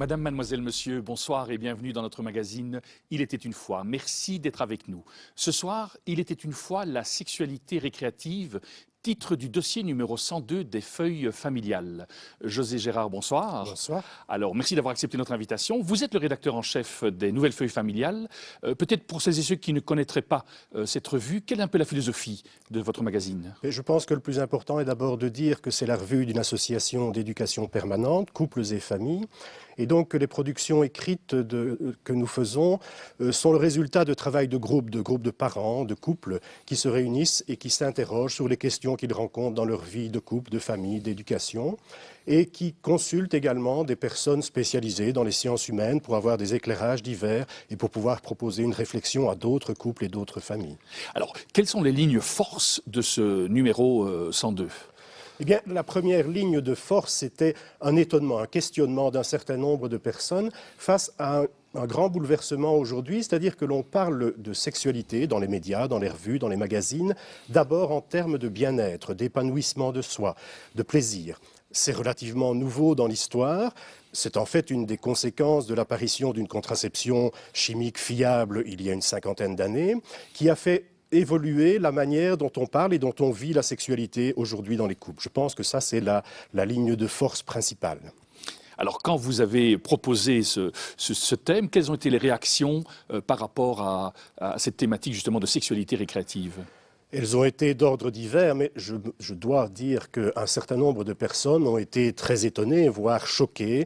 Madame, mademoiselle, monsieur, bonsoir et bienvenue dans notre magazine Il était une fois. Merci d'être avec nous. Ce soir, Il était une fois la sexualité récréative, titre du dossier numéro 102 des feuilles familiales. José Gérard, bonsoir. Bonsoir. Alors, merci d'avoir accepté notre invitation. Vous êtes le rédacteur en chef des Nouvelles Feuilles familiales. Peut-être pour celles et ceux qui ne connaîtraient pas cette revue, quelle est un peu la philosophie de votre magazine? Et je pense que le plus important est d'abord de dire que c'est la revue d'une association d'éducation permanente, Couples et Familles, et donc que les productions écrites que nous faisons sont le résultat de travail de groupes de parents, de couples qui se réunissent et qui s'interrogent sur les questions qu'ils rencontrent dans leur vie de couple, de famille, d'éducation, et qui consultent également des personnes spécialisées dans les sciences humaines pour avoir des éclairages divers et pour pouvoir proposer une réflexion à d'autres couples et d'autres familles. Alors, quelles sont les lignes forces de ce numéro 102? Eh bien, la première ligne de force, c'était un étonnement, un questionnement d'un certain nombre de personnes face à un grand bouleversement aujourd'hui, c'est-à-dire que l'on parle de sexualité dans les médias, dans les revues, dans les magazines, d'abord en termes de bien-être, d'épanouissement de soi, de plaisir. C'est relativement nouveau dans l'histoire. C'est en fait une des conséquences de l'apparition d'une contraception chimique fiable il y a une cinquantaine d'années, qui a fait évoluer la manière dont on parle et dont on vit la sexualité aujourd'hui dans les couples. Je pense que ça, c'est la ligne de force principale. Alors, quand vous avez proposé ce thème, quelles ont été les réactions par rapport à cette thématique justement de sexualité récréative? Elles ont été d'ordre divers, mais je dois dire qu'un certain nombre de personnes ont été très étonnées, voire choquées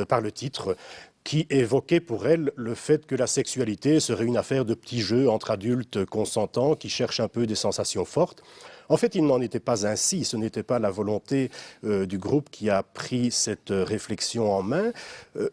par le titre, qui évoquait pour elle le fait que la sexualité serait une affaire de petits jeux entre adultes consentants qui cherchent un peu des sensations fortes. En fait, il n'en était pas ainsi. Ce n'était pas la volonté du groupe qui a pris cette réflexion en main.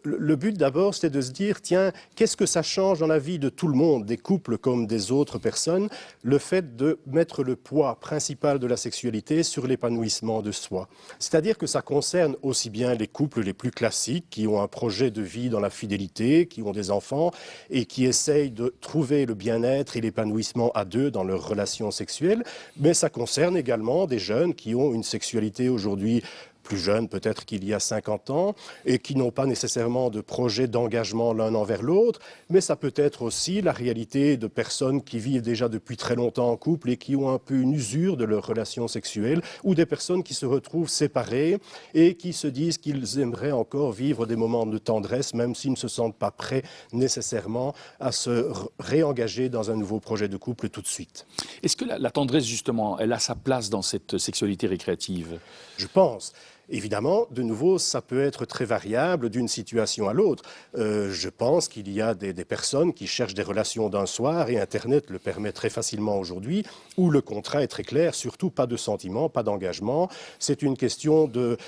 Le but d'abord, c'était de se dire, tiens, qu'est-ce que ça change dans la vie de tout le monde, des couples comme des autres personnes, le fait de mettre le poids principal de la sexualité sur l'épanouissement de soi. C'est-à-dire que ça concerne aussi bien les couples les plus classiques, qui ont un projet de vie dans la fidélité, qui ont des enfants et qui essayent de trouver le bien-être et l'épanouissement à deux dans leurs relations sexuelles, mais ça concerne également des jeunes qui ont une sexualité aujourd'hui plus jeunes peut-être qu'il y a 50 ans et qui n'ont pas nécessairement de projet d'engagement l'un envers l'autre, mais ça peut être aussi la réalité de personnes qui vivent déjà depuis très longtemps en couple et qui ont un peu une usure de leurs relations sexuelles, ou des personnes qui se retrouvent séparées et qui se disent qu'ils aimeraient encore vivre des moments de tendresse, même s'ils ne se sentent pas prêts nécessairement à se réengager dans un nouveau projet de couple tout de suite. Est-ce que la tendresse, justement, elle a sa place dans cette sexualité récréative? Je pense. Évidemment, de nouveau, ça peut être très variable d'une situation à l'autre. Je pense qu'il y a des personnes qui cherchent des relations d'un soir, et Internet le permet très facilement aujourd'hui, où le contrat est très clair, surtout pas de sentiments, pas d'engagement. C'est une question de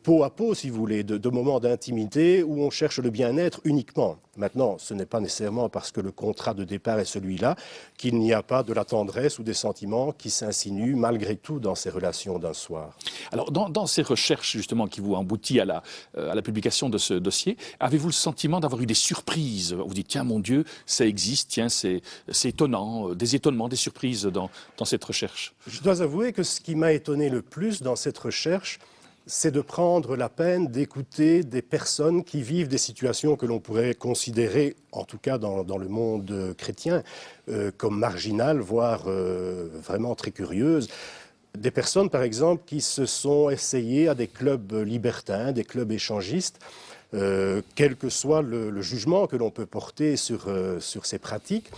peau à peau, si vous voulez, de moments d'intimité où on cherche le bien-être uniquement. Maintenant, ce n'est pas nécessairement parce que le contrat de départ est celui-là qu'il n'y a pas de la tendresse ou des sentiments qui s'insinuent malgré tout dans ces relations d'un soir. Alors, dans ces recherches, justement, qui vous ont abouti à la publication de ce dossier, avez-vous le sentiment d'avoir eu des surprises? Vous dites, tiens, mon Dieu, ça existe, tiens, c'est étonnant, des étonnements, des surprises dans cette recherche? Je dois avouer que ce qui m'a étonné le plus dans cette recherche, c'est de prendre la peine d'écouter des personnes qui vivent des situations que l'on pourrait considérer, en tout cas dans le monde chrétien, comme marginales, voire vraiment très curieuses. Des personnes, par exemple, qui se sont essayées à des clubs libertins, des clubs échangistes, quel que soit le jugement que l'on peut porter sur ces pratiques.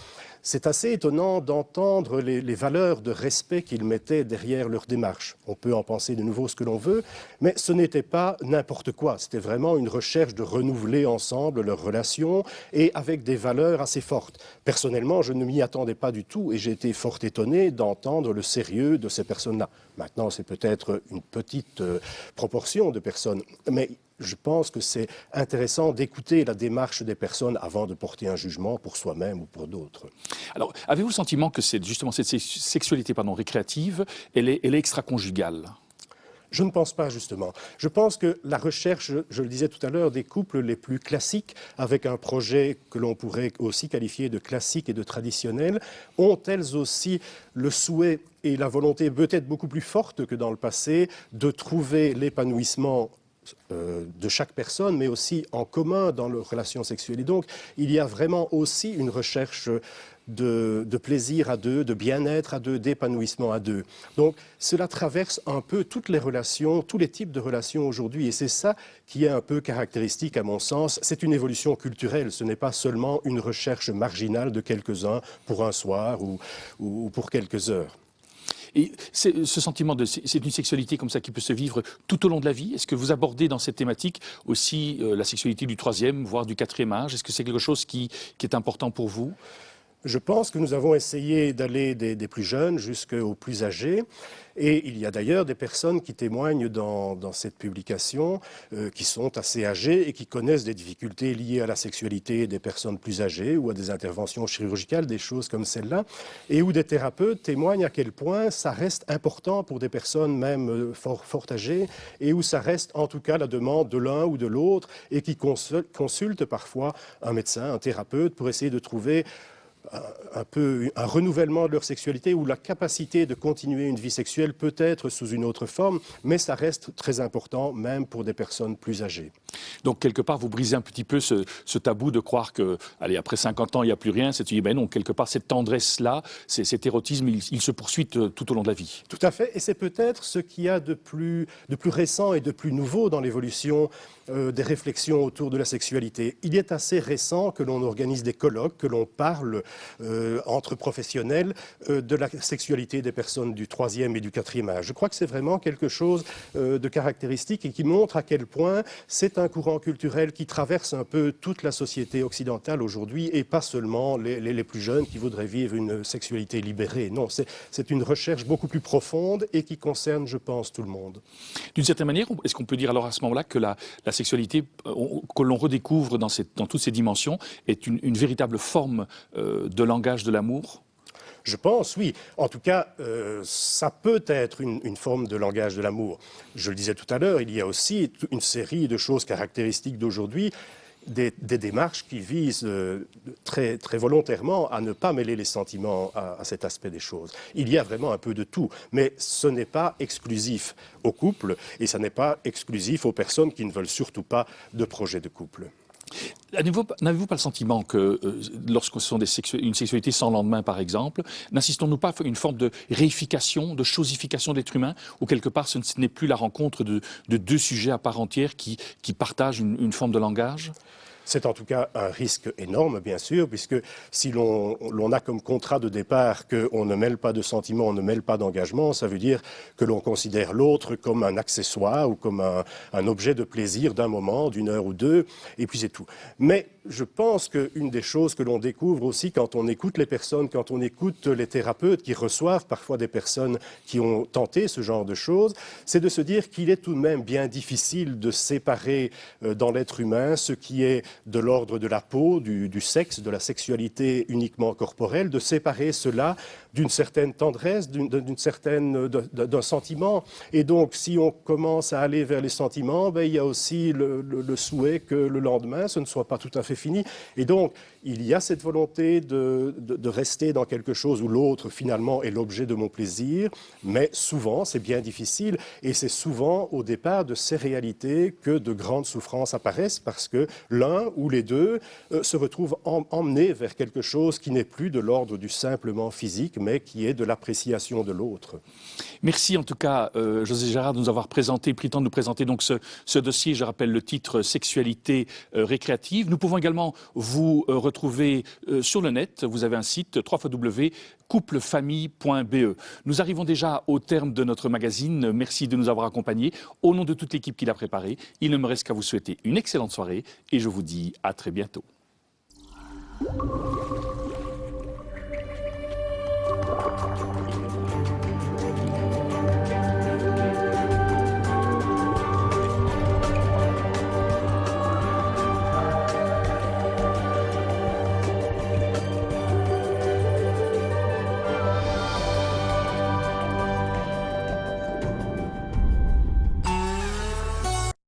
C'est assez étonnant d'entendre les valeurs de respect qu'ils mettaient derrière leur démarche. On peut en penser de nouveau ce que l'on veut, mais ce n'était pas n'importe quoi. C'était vraiment une recherche de renouveler ensemble leurs relations et avec des valeurs assez fortes. Personnellement, je ne m'y attendais pas du tout et j'ai été fort étonné d'entendre le sérieux de ces personnes-là. Maintenant, c'est peut-être une petite proportion de personnes, mais je pense que c'est intéressant d'écouter la démarche des personnes avant de porter un jugement pour soi-même ou pour d'autres. Alors, avez-vous le sentiment que justement cette sexualité récréative, elle est extra-conjugale? Je ne pense pas, justement. Je pense que la recherche, je le disais tout à l'heure, des couples les plus classiques, avec un projet que l'on pourrait aussi qualifier de classique et de traditionnel, ont elles aussi le souhait et la volonté peut-être beaucoup plus forte que dans le passé de trouver l'épanouissement de chaque personne, mais aussi en commun dans leurs relations sexuelles. Et donc, il y a vraiment aussi une recherche de plaisir à deux, de bien-être à deux, d'épanouissement à deux. Donc cela traverse un peu toutes les relations, tous les types de relations aujourd'hui. Et c'est ça qui est un peu caractéristique à mon sens. C'est une évolution culturelle, ce n'est pas seulement une recherche marginale de quelques-uns pour un soir ou pour quelques heures. Et ce sentiment c'est une sexualité comme ça qui peut se vivre tout au long de la vie. Est-ce que vous abordez dans cette thématique aussi la sexualité du 3e, voire du 4e âge? Est-ce que c'est quelque chose qui est important pour vous? Je pense que nous avons essayé d'aller des plus jeunes jusqu'aux plus âgés. Et il y a d'ailleurs des personnes qui témoignent dans cette publication qui sont assez âgées et qui connaissent des difficultés liées à la sexualité des personnes plus âgées ou à des interventions chirurgicales, des choses comme celle-là, et où des thérapeutes témoignent à quel point ça reste important pour des personnes même fort âgées et où ça reste en tout cas la demande de l'un ou de l'autre et qui consultent parfois un médecin, un thérapeute pour essayer de trouver un peu un renouvellement de leur sexualité ou la capacité de continuer une vie sexuelle peut être sous une autre forme, mais ça reste très important même pour des personnes plus âgées. Donc quelque part vous brisez un petit peu ce tabou de croire que, allez, après 50 ans il n'y a plus rien, c'est ben non, quelque part cette tendresse-là, cet érotisme, il se poursuit tout au long de la vie. Tout à fait, et c'est peut-être ce qu'il y a de plus récent et de plus nouveau dans l'évolution des réflexions autour de la sexualité. Il est assez récent que l'on organise des colloques, que l'on parle entre professionnels de la sexualité des personnes du 3e et du 4e âge. Je crois que c'est vraiment quelque chose de caractéristique et qui montre à quel point c'est un courant culturel qui traverse un peu toute la société occidentale aujourd'hui et pas seulement les plus jeunes qui voudraient vivre une sexualité libérée. Non, c'est une recherche beaucoup plus profonde et qui concerne, je pense, tout le monde. D'une certaine manière, est-ce qu'on peut dire alors à ce moment-là que la sexualité que l'on redécouvre dans toutes ces dimensions est une véritable forme de langage de l'amour? Je pense, oui. En tout cas, ça peut être une forme de langage de l'amour. Je le disais tout à l'heure, il y a aussi une série de choses caractéristiques d'aujourd'hui, des démarches qui visent très, très volontairement à ne pas mêler les sentiments à cet aspect des choses. Il y a vraiment un peu de tout, mais ce n'est pas exclusif aux couples et ce n'est pas exclusif aux personnes qui ne veulent surtout pas de projet de couple. N'avez-vous pas le sentiment que, lorsque ce sont une sexualité sans lendemain, par exemple, n'assistons-nous pas à une forme de réification, de chosification de l'être humain, où quelque part ce n'est plus la rencontre de deux sujets à part entière qui partagent une forme de langage? C'est en tout cas un risque énorme, bien sûr, puisque si l'on a comme contrat de départ qu'on ne mêle pas de sentiments, on ne mêle pas d'engagement, ça veut dire que l'on considère l'autre comme un accessoire ou comme un objet de plaisir d'un moment, d'une heure ou deux, et puis c'est tout. Mais je pense qu'une des choses que l'on découvre aussi quand on écoute les personnes, quand on écoute les thérapeutes qui reçoivent parfois des personnes qui ont tenté ce genre de choses, c'est de se dire qu'il est tout de même bien difficile de séparer dans l'être humain ce qui est de l'ordre de la peau, du sexe, de la sexualité uniquement corporelle, de séparer cela d'une certaine tendresse, d'un sentiment. Et donc, si on commence à aller vers les sentiments, il y a aussi le souhait que le lendemain, ce ne soit pas tout à fait fini. Et donc, il y a cette volonté de rester dans quelque chose où l'autre, finalement, est l'objet de mon plaisir, mais souvent, c'est bien difficile, et c'est souvent, au départ de ces réalités, que de grandes souffrances apparaissent, parce que l'un ou les deux se retrouvent emmenés vers quelque chose qui n'est plus de l'ordre du simplement physique, mais qui est de l'appréciation de l'autre. Merci en tout cas, José Gérard, de nous avoir pris le temps de nous présenter donc ce dossier. Je rappelle le titre Sexualité récréative. Nous pouvons également vous retrouver sur le net. Vous avez un site www.couplefamille.be. Nous arrivons déjà au terme de notre magazine. Merci de nous avoir accompagnés. Au nom de toute l'équipe qui l'a préparé, il ne me reste qu'à vous souhaiter une excellente soirée et je vous dis à très bientôt.